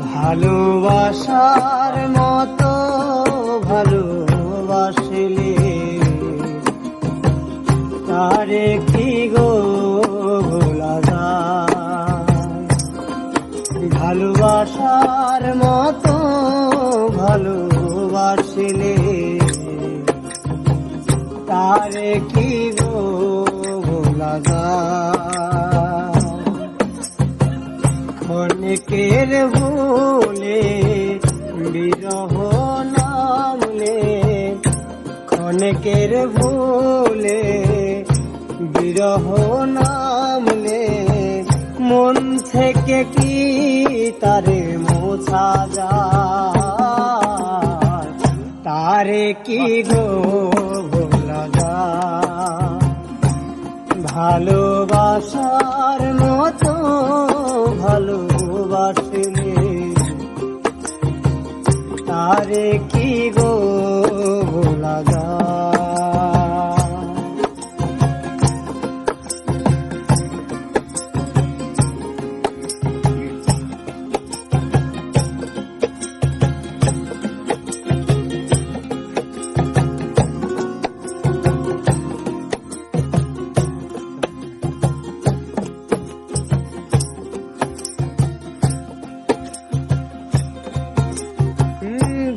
ভালোবাসার মতো ভালোবাসলে তারে কি গো ভোলা যায়। ভালোবাসার মতো ভালোবাসলে তারে কি গো ভোলা যায়। ক্ষণিকের ভুলে বিরহ নামলে, ক্ষণিকের ভুলে বিরহ নামলে মন থেকে কি তারে মোছা যায়। তারে কি গো ভোলা যায়। ভালোবাসার মতো ভালোবাসলে তারে কি গো ভোলা যায়।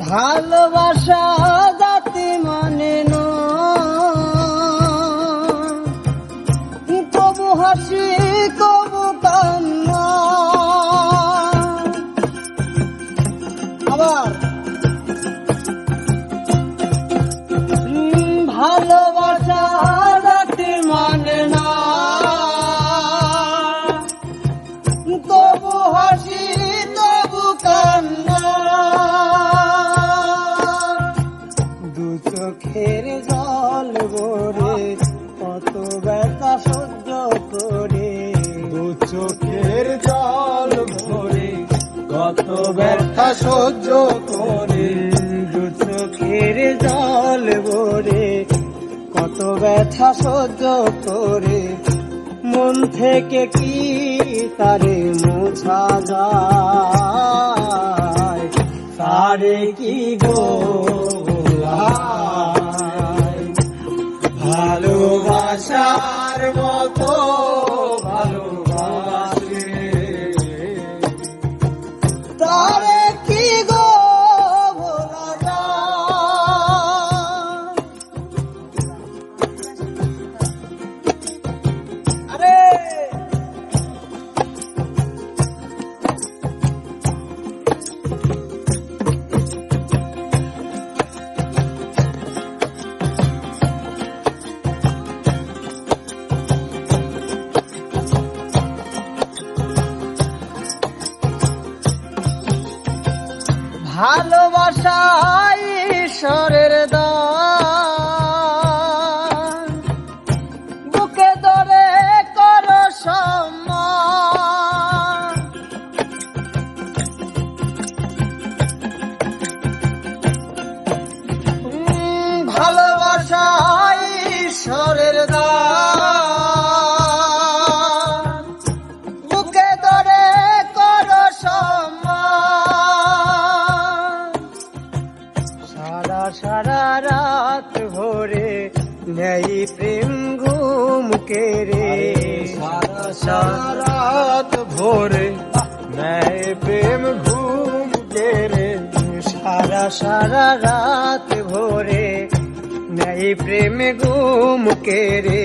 ভালোবাসা জাতি মানে না, কবু হাসি কবু কান্না। আবার ভালোবাসা জাতি মানে না, কবু হাসি কবু কান্না। চোখের জল ভরে কত ব্যথা সহ্য করে, দু চোখের জল ভরে কত ব্যথা সহ্য করে, দু চোখের জল ভরে কত ব্যথা সহ্য করে মন থেকে কি তারে মোছা যায়। তারে কি গো ভালোবাসার মতো ভালোবাসলে তারে কি গো ভোলা যায়। আরে ভালোবাসা ঈশ্বরের দান, বুকে ধরে করো সম্মান। ভালোবাসা ঈশ্বরের দান, বুকে ধরে করো সম্মান। সারা রাত ভরে নেই প্রেম ঘুম কেড়ে, সারা রাত ভরে নেই প্রেম ঘুম কেড়ে, সারা রাত ভরে নেই প্রেম ঘুম কেড়ে।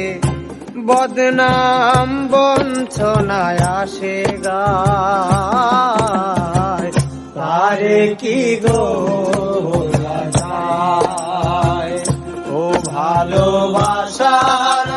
বদনাম বঞ্চনায় আসে গায়। তারে কি গো ভোলা যায়। ও ভালোবাসার